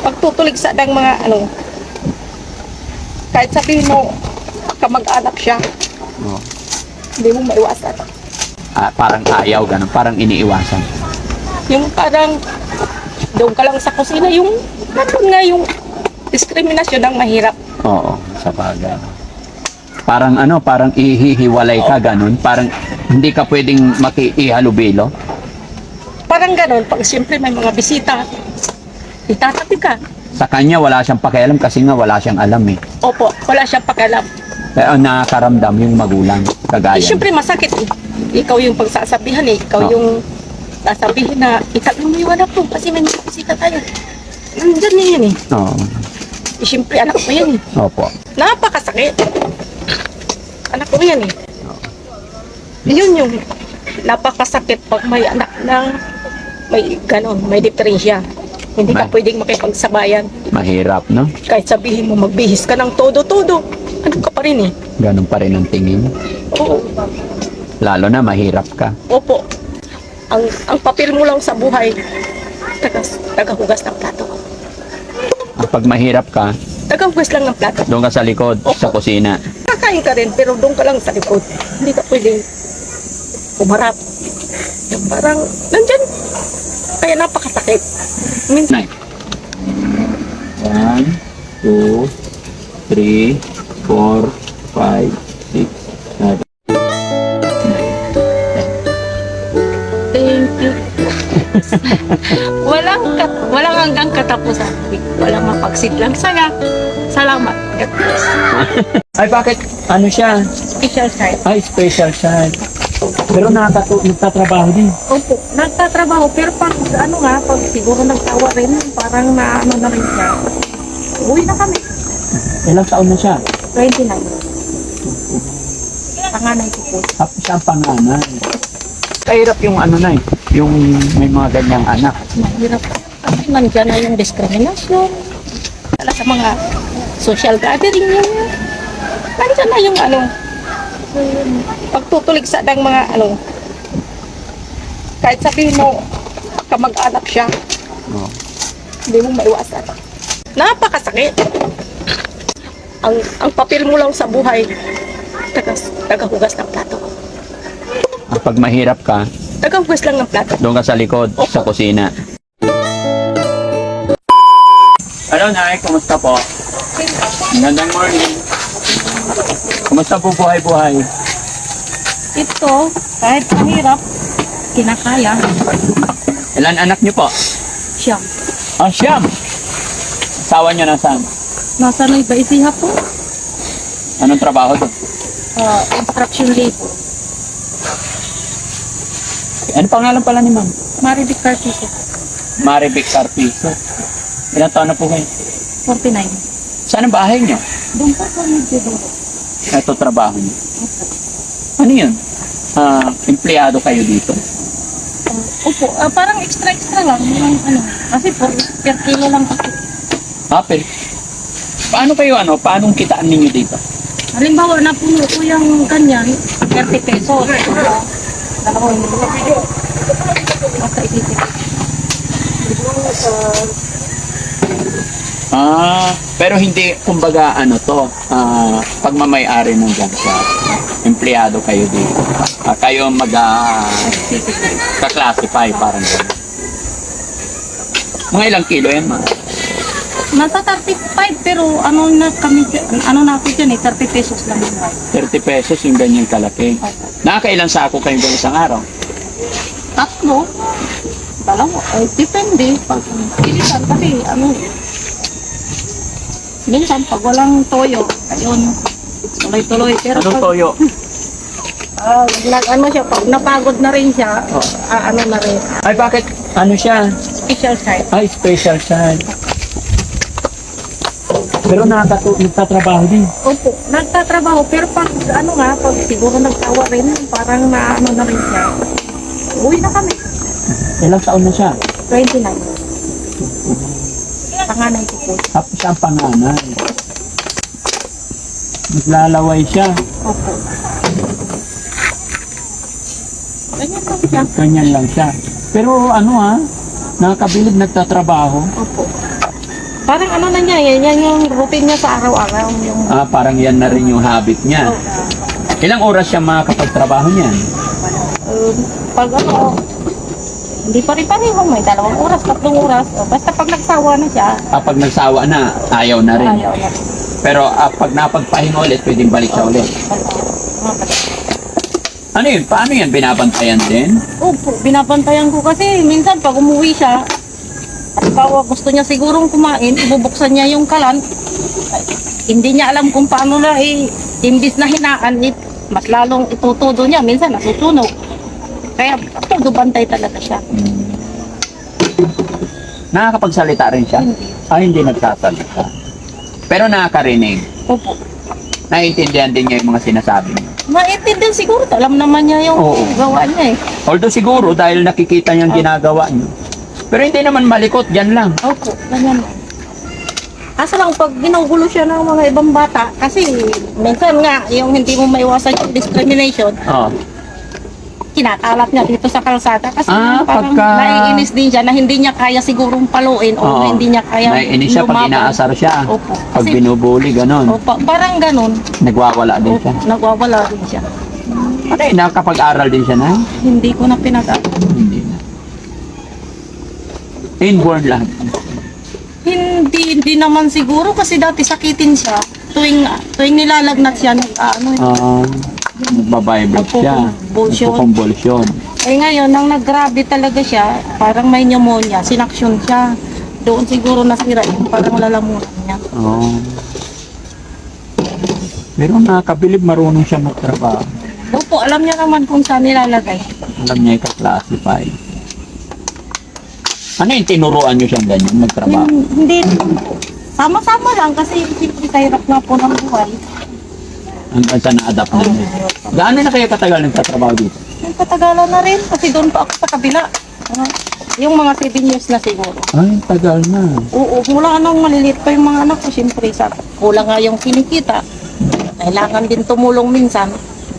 pagtutulig sa ng mga kahit sabihin mo kamag-anak siya, Oh. hindi mo maiwasan. Parang ayaw, ganun. Parang iniiwasan. Yung parang doon ka lang sa kusina, yung nandun nga yung diskriminasyon ang mahirap. Oo, sa bagay. Parang parang ihihiwalay ka, ganun. Parang hindi ka pwedeng makiihalubilo. Parang ganun, pag siyempre may mga bisita, itatabi ka. Sa kanya, wala siyang pakialam kasi nga wala siyang alam eh. Opo, wala siyang pakialam. Kaya nakakaramdam yung magulang, kagaya. Siyempre masakit eh. Ikaw yung pagsasabihan eh. Ikaw Oo. yung sasabihin na itabi mo yung anak ko kasi may mga bisita tayo. Nandyan niya yan eh. Oo. Siyempre anak ko yan eh. Opo. Napakasakit. Anak ko yan eh. Yun yung napakasakit pag may anak na may ganon, may diferensya. Hindi ka May- pwedeng makipagsabayan. Mahirap, no? Kahit sabihin mo magbihis ka ng todo-todo, ano ka pa rin eh. Ganun pa rin ang tingin. Oo. Lalo na mahirap ka. Opo. Ang papel mo lang sa buhay, tagahugas ng plato. Pag mahirap ka, Tagahugas lang ng plato. doon ka sa likod, Opo. sa kusina. Kakain ka rin, pero doon ka lang sa likod. Hindi ka pwedeng umarap. Yung parang, nandyan. Kaya napakasakit. Minsan, 1, 2, 3, 4, 5, 6, 7. thank you. walang hanggang katapusan. Walang mapagsidlang. Salamat. God bless. Ay, bakit? Ano siya? Special child. Ay, special child. Pero nagtatrabaho din. Opo, nagtatrabaho. Pero pag siguro nagtawa rin, parang na rin siya. Uwi na kami. Ilang taon na siya? 29. Panganay ko po. Tapos siya ang panganay. Kahirap yung yung may mga ganyang anak. Mahirap. Kasi nandyan na yung diskriminasyon. Wala sa mga social gathering yun. Nandyan na yung pagtutulig sa ng mga kahit sabihin mo kamag-anak siya, Oh. hindi mo maiwasan. Napakasakit. Ang papel mo lang sa buhay, tagahugas ng plato. Pag mahirap ka, Tagahugas lang ng plato. doon ka sa likod, sa kusina. Hello, Nay. Kumusta po? Magandang morning. Kumusta po buhay-buhay? Ito, kahit mahirap, kinakaya. Ilan anak niyo po? Siyam. Siyam. Asawa niyo nasaan? Nasa Nueva Ecija po, Anong trabaho doon? instruction labor. Ano pangalan pala ni Ma'am? Marivic Carpizo, Marivic Carpizo. Ilang taon na po kayo? 49. Saan ang bahay niyo? Doon po po medyo doon. Ito trabaho niyo. Ano yun? Empleyado kayo dito? Opo, parang extra lang. Yung, kasi per kilo lang ako. Pero paano kayo paanong kitaan ninyo dito? Halimbawa, napuno ko yung ganyan, 30 pesos. Dalawang video. Basta isipin. Pero hindi, kumbaga, pagmamay-ari ng gansa. Empleyado kayo dito. Kayo ka-classify, parang gano'n. Mga ilang kilo yan, Ma? Nasa 35 pero na ako dyan 30 pesos lang yun. 30 pesos yung ganyan kalaki. Nakakailang sako kayo ba isang araw? Tatlo. Dalawa. Depende. Pag ilisan kasi minsan pag walang toyo, ayun, tuloy-tuloy. Pero Anong pag, toyo? siya, pag napagod na rin siya, na rin. Ay, bakit? Ano siya? Special child. Ay, special child. Pero nagtatrabaho din. Opo, nagtatrabaho. Pero pag pag siguro nagtawa rin, parang na rin siya. Uwi na kami. Ilang taon na siya? 29. Panganay ko po. Tapos siya ang panganay. Naglalaway siya. Opo. Ganyan lang siya. Ganyan lang siya. Pero Nakakabilib nagtatrabaho. Opo. Parang ano na niya, yan yung routine niya sa araw-araw. Yung, Parang yan na rin yung habit niya. Ilang oras siya makakapagtrabaho niyan? pag ano, hindi pa rin pareho, may 2 oras, 3 oras. Basta pag nagsawa na siya, Kapag nagsawa na, ayaw na rin. ayaw na rin. Pero pag napagpahinga ulit, pwedeng balik siya ulit. Ano yun? Paano yan? Binabantayan din? Opo, binabantayan ko kasi minsan pag umuwi siya, halimbawa gusto niya sigurong kumain, ibubuksan niya yung kalan. Ay, hindi niya alam kung paano na imbis na hinaan, mas lalong itutudo niya, minsan nasusunog. Kaya todo bantay talaga siya. Nakakapagsalita rin siya? Hindi. Hindi nagsasalita. Pero nakakarinig. Opo. Naiintindihan din niya yung mga sinasabi niyo. Maintindihan siguro, alam naman niya yung Oo. gawa niya eh. Although siguro dahil nakikita niyang ginagawa niyo. Pero hindi naman malikot, dyan lang. Opo, ganyan lang. Kaso lang pag ginugulo siya ng mga ibang bata, kasi minsan nga yung hindi mo maiwasan yung discrimination, Oh. kinakalat niya dito sa kalsada kasi parang pagka- naiinis din siya na hindi niya kaya sigurong paluin o Oo. hindi niya kaya Naiinis siya pag lumaban. inaasar siya. Opo. Pag Kasi, binubuli, ganon. opo, parang ganun. Nagwawala din Opo, siya. nagwawala rin siya. Ano yun, nakakapag-aral din siya na? Hindi ko na Hindi na. Inborn lahat. Hindi naman siguro kasi dati sakitin siya. Tuwing nilalagnat siya, Nagbabibrate siya. Nagpo-convulsion. Nagpo-convulsion. ngayon, nang nag-grabe talaga siya, parang may pneumonia, sinaksyon siya. Doon siguro nasira yung parang lalamunan niya. Oo. Pero nakakabilib, marunong siya magtrabaho. Opo, alam niya naman kung saan nilalagay. Alam niya i-classify. Ano yung tinuruan niyo siyang ganyan, magtrabaho? Hindi naman po. Sama-sama lang kasi siyempre kahirap nga po ng buhay. Hanggang sa na-adapt na niya. Gaano na kayo katagal nagtatrabaho dito? Yung katagalan na rin kasi doon pa ako sa kabila. Yung mga 7 years na siguro. Ay, tagal na. Oo, mula nung maliliit pa yung mga anak ko, siyempre sa kulang nga yung kinikita. Kailangan din tumulong minsan.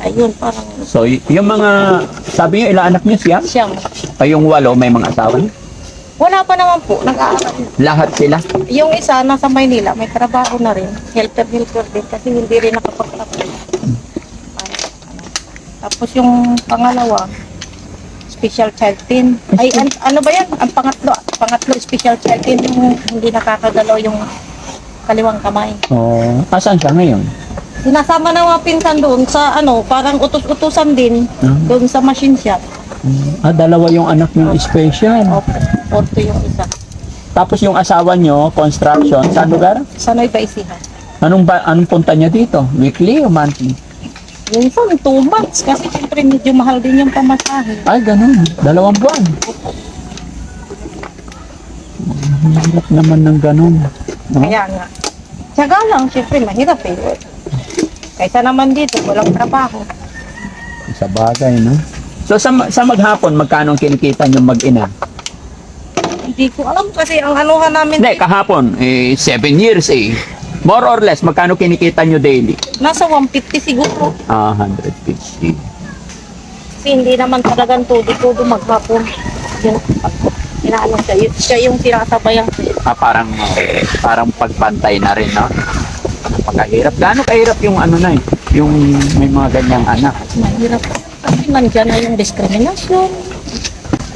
Ayun, parang So, yung mga, sabi niyo, ilang anak niyo siya? siyang. Ay, yung 8, may mga asawa niyo? Wala pa naman po, nag-aaral. Lahat sila? Yung isa nasa Maynila, may trabaho na rin. Helper din kasi hindi rin nakapagtapos. Tapos yung pangalawa, special child teen. Ay, ano ba yan? Ang pangatlo special child teen yung hindi nakakagalaw yung kaliwang kamay. Oo. Asan siya ngayon? Sinasama ng mga pinsan doon sa parang utos-utusan din doon sa machine shop. Dalawa yung anak niyo special. Opo, orto yung isa. Tapos yung asawa niyo, construction, saan lugar? Sa Nueva Ecija. Anong punta niya dito? Weekly o monthly? Minsan, 2 months kasi siyempre medyo mahal din yung pamasahe. Ay, ganun. 2 buwan. Hirap naman ng ganun. No? Kaya nga. Tiyaga lang, siyempre mahirap eh. Kaysa naman dito, walang trabaho. Sa bagay, no? So, sa maghapon, magkano ang kinikita niyo mag-ina? Hindi ko alam kasi ang anuhan namin Hindi, kahapon, 7 years eh. More or less, magkano kinikita niyo daily? nasa 150 siguro. 150. Kasi hindi naman talagang todo maghapon. Yung inaano siya yung sinasabayan ko. Parang pagbantay na rin, no? Napakahirap. Gaano kahirap yung yung may mga ganyang anak? Mahirap. Kasi nandiyan na yung diskriminasyon,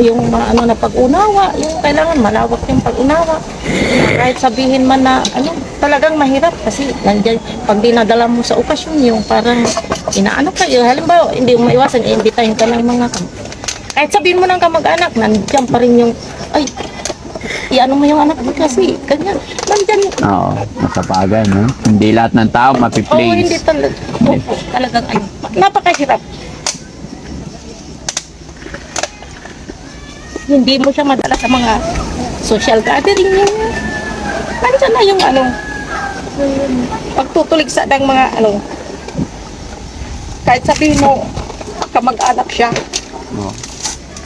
yung na pag-unawa, yung kailangan malawak yung pag-unawa. Kahit sabihin man na talagang mahirap kasi nandiyan, pag dinadala mo sa okasyon, yung parang inaano kayo, halimbawa, hindi mo maiwasan, iimbitahin ka ng mga kahit sabihin mo ng kamag-anak, nandiyan pa rin yung, ay, iano mo yung anak mo kasi, ganyan, nandiyan. Oo, nasa bagay, no? Hindi lahat ng tao Oo, hindi mapiplace. talaga, talagang napakahirap. Hindi mo siya madala sa mga social gathering yung nandiyan na yung pagtutulig sa ng mga kahit sabihin mo kamag-anak siya, Oo.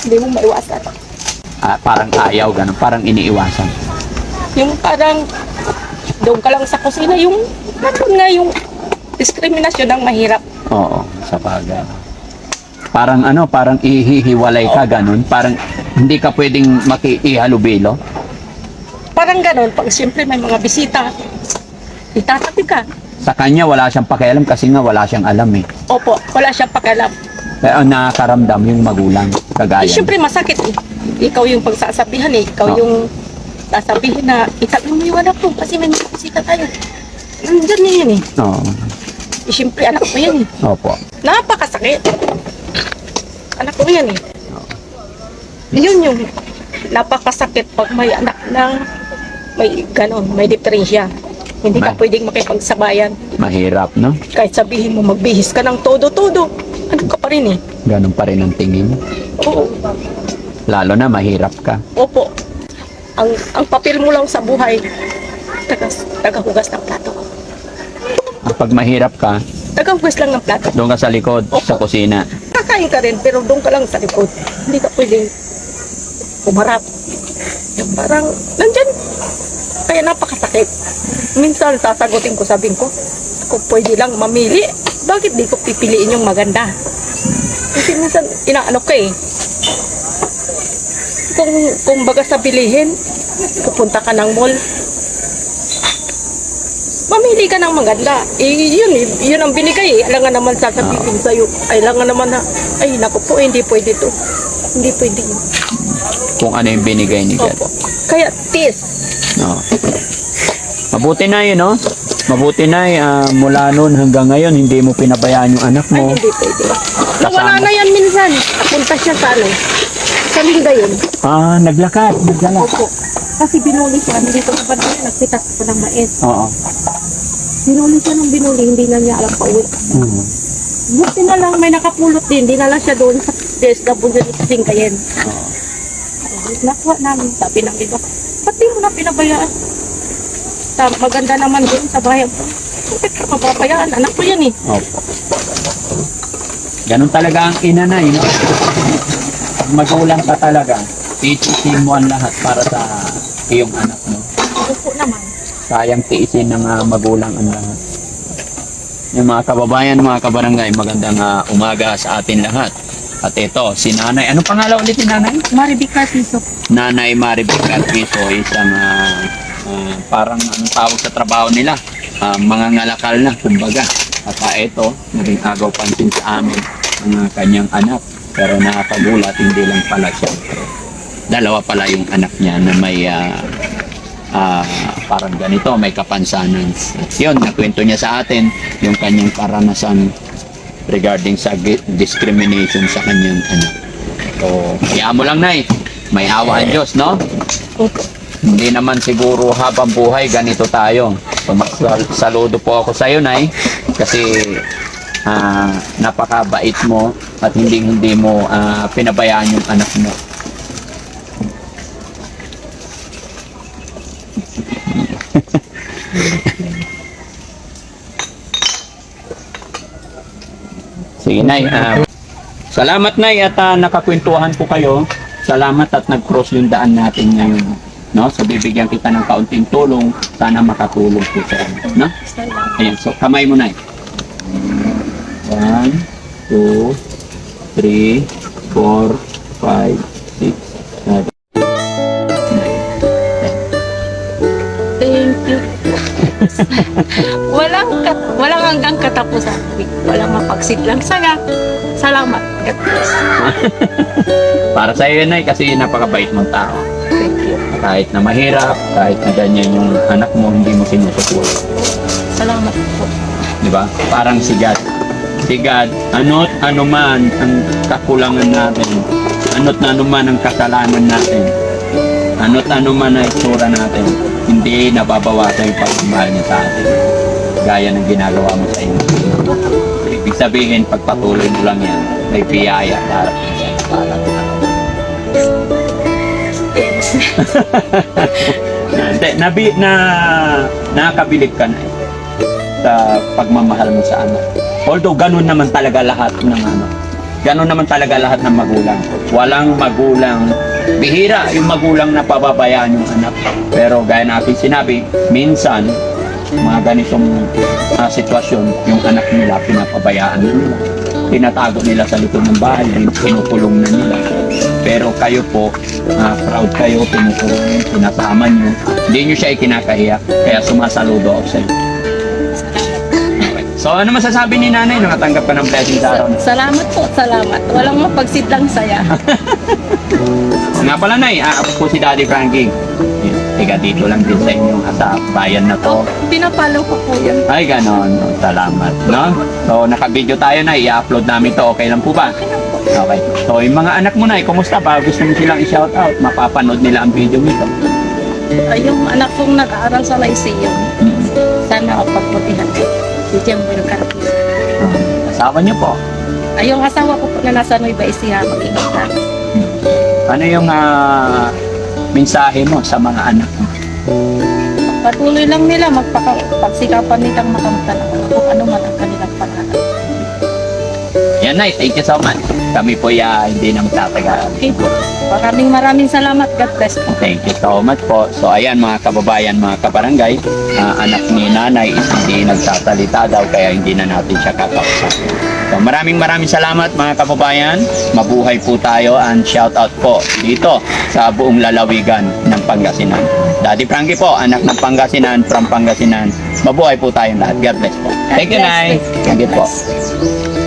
hindi mo maiwasan. Parang ayaw, ganun. Parang iniiwasan. Yung parang doon ka lang sa kusina, yung nandun nga yung diskriminasyon ang mahirap. Oo, sa bagay. Parang ano, parang ihihiwalay ka ganun. Parang hindi ka pwedeng makiihalubilo. Parang ganon, pag siyempre may mga bisita, itatabi ka. Sa kanya wala siyang pakialam kasi nga wala siyang alam eh. Opo, wala siyang pakialam. Kaya ang nakakaramdam yung magulang, kagaya. Siyempre masakit eh. Ikaw yung pagsasabihan eh. Ikaw Oo. yung sasabihin na itabi mo yung anak ko kasi may mga bisita tayo. Nandyan na yun eh. Oo. Siyempre anak ko yan eh. Opo. Napakasakit. Anak ko yan eh. Yun yung napakasakit pag may anak na may ganon, may diferensya. Hindi ka May- pwedeng makipagsabayan. Mahirap, no? Kahit sabihin mo magbihis ka ng todo-todo, ano ka pa rin eh. Ganun pa rin ang tingin. Oo. Lalo na mahirap ka. Opo. Ang papel mo lang sa buhay, tagahugas ng plato. Pag mahirap ka, Tagahugas lang ng plato. doon ka sa likod, sa kusina. Kakain ka rin, pero doon ka lang sa likod. Hindi ka pwedeng umarap. Yung parang, nandyan. Kaya napakasakit. Minsan sasagutin ko, sabihin ko, kung pwede lang mamili, bakit di ko pipiliin yung maganda? Kasi minsan, inaano ka eh. Kung baga sa bilihin, pupunta ka ng mall, mamili ka ng maganda. Yun ang binigay eh. Alangan naman sasabihin sa'yo. Ay, alangan naman na, ay, naku po, hindi pwede to. Hindi pwede yun. Kung ano yung binigay ni God. Opo. Kaya, tis. No. Mabuti na yun, no? Mabuti na mula noon hanggang ngayon, hindi mo pinabayaan yung anak Ay, mo. hindi pwede. Nawala na yan minsan. Napunta siya sa ano. Sa lingga yun. Naglakad. Opo. Kasi binuli siya. Hindi ko naman yun. Nagpitas ko ng mais. Oo. Binuli siya ng binuli. Hindi na niya alam pa uwi. Mhm. Buti na lang may nakapulot din. Hindi na lang siya doon sa DSW sa Singkayen. Oo. Nakuha namin. Sabi ng iba, ba't di mo na pinabayaan? Maganda naman doon sa bayan ko. Bakit ka mapabayaan? Anak ko yan eh. Opo. Ganun talaga ang inanay, no? Pag magulang ka talaga, tiisin mo ang lahat para sa iyong anak mo. Opo naman. Sayang tiisin ng magulang ang lahat. Yung mga kababayan, mga kabarangay, magandang umaga sa atin lahat. At ito, si Nanay. Ano pangalan ulit ni Nanay? Maribicar Piso. Nanay Maribel Carpizo, isang parang anong tawag sa trabaho nila. Mga ngalakal na, kumbaga. At ito, naging agaw pansin sa amin ang kanyang anak. Pero nakakagulat, hindi lang pala siya. Dalawa pala yung anak niya na may parang ganito, may kapansanan. At yun, nakwento niya sa atin yung kanyang karanasan regarding sa discrimination sa kanyang anak. So, kaya mo lang, Nay. May awa ang Diyos, no? Opo. Hindi naman siguro habang buhay ganito tayo. So, saludo po ako sa iyo, Nay. Kasi napakabait mo at hindi mo pinabayaan yung anak mo. Sige, Nay. Salamat, Nay, at nakakwentuhan ko kayo. Salamat at nag-cross yung daan natin ngayon. No? So, bibigyan kita ng kaunting tulong. Sana makatulong po sa inyo. No? Ayan, so kamay mo, Nay. 1, 2, 3, 4, 5, 6, 7. Thank you. walang hanggang katapusan. Walang mapagsidlang saya. Salamat. God bless. Para sa iyo, Nay, kasi napakabait mong tao. Thank you. Kahit na mahirap, kahit na ganyan yung anak mo, hindi mo sinusupport. Salamat po. Di ba? Parang si God. Si God, ano't ano man ang kakulangan natin, ano't ano man ang kasalanan natin, ano't ano man ang itsura natin, hindi nababawasan yung pagmamahal niya sa atin. Gaya ng ginagawa mo sa iyo. Ibig sabihin, pagpatuloy mo lang yan, may biyaya darating yan para nakakabilib ka na sa pagmamahal mo sa anak. Although ganun naman talaga lahat ng ganun naman talaga lahat ng magulang. Walang magulang, bihira yung magulang na pababayaan yung anak. Pero gaya na aking sinabi, minsan mga ganitong sitwasyon, yung anak nila pinapabayaan nila. tinatago nila sa likod ng bahay, pinukulong na nila. Pero kayo po, proud kayo, pinukulong, tinatama nyo. Hindi nyo siya ikinakahiya, kaya sumasaludo ako sa inyo. Okay. So ano masasabi ni nanay nung natanggap ka ng blessing sa araw na? Salamat po, salamat. Walang mapagsidlang saya. Nga pala nay, ako po si Daddy Frankie. Tiga dito lang din sa inyo sa bayan na to. Pinapalo ko po yun. Ay, ganon. Salamat. No? So, naka-video tayo na. I-upload namin to. Okay lang po ba? Okay. So, yung mga anak mo na, kumusta ba? Gusto mo silang i-shout out? Mapapanood nila ang video nito. Ay, yung anak kong nag-aaral sa Lyceum, sana pagputihan ko. Si Jemwell Carpio. Asawa niyo po. Ay, yung asawa ko po na nasa Nueva Ecija, mag-ingat ka. Ano yung mensahe mo sa mga anak mo? Patuloy lang nila pagsikapan nilang makamtan kung ano man ang kanilang pangarap. Yan, Nay. Thank you so much. Kami po hindi na magtatagal. Okay po. Maraming salamat. God bless po. Thank you so much po. So ayan mga kababayan, mga kabarangay, anak ni nanay is hindi nagsasalita daw kaya hindi na natin siya kakausap. So maraming salamat mga kababayan. Mabuhay po tayo and shout out po dito sa buong lalawigan ng Pangasinan. Daddy Frankie po, anak ng Pangasinan, from Pangasinan. Mabuhay po tayong lahat. God bless po. Thank you, Nay. Thank you po.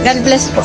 God bless po.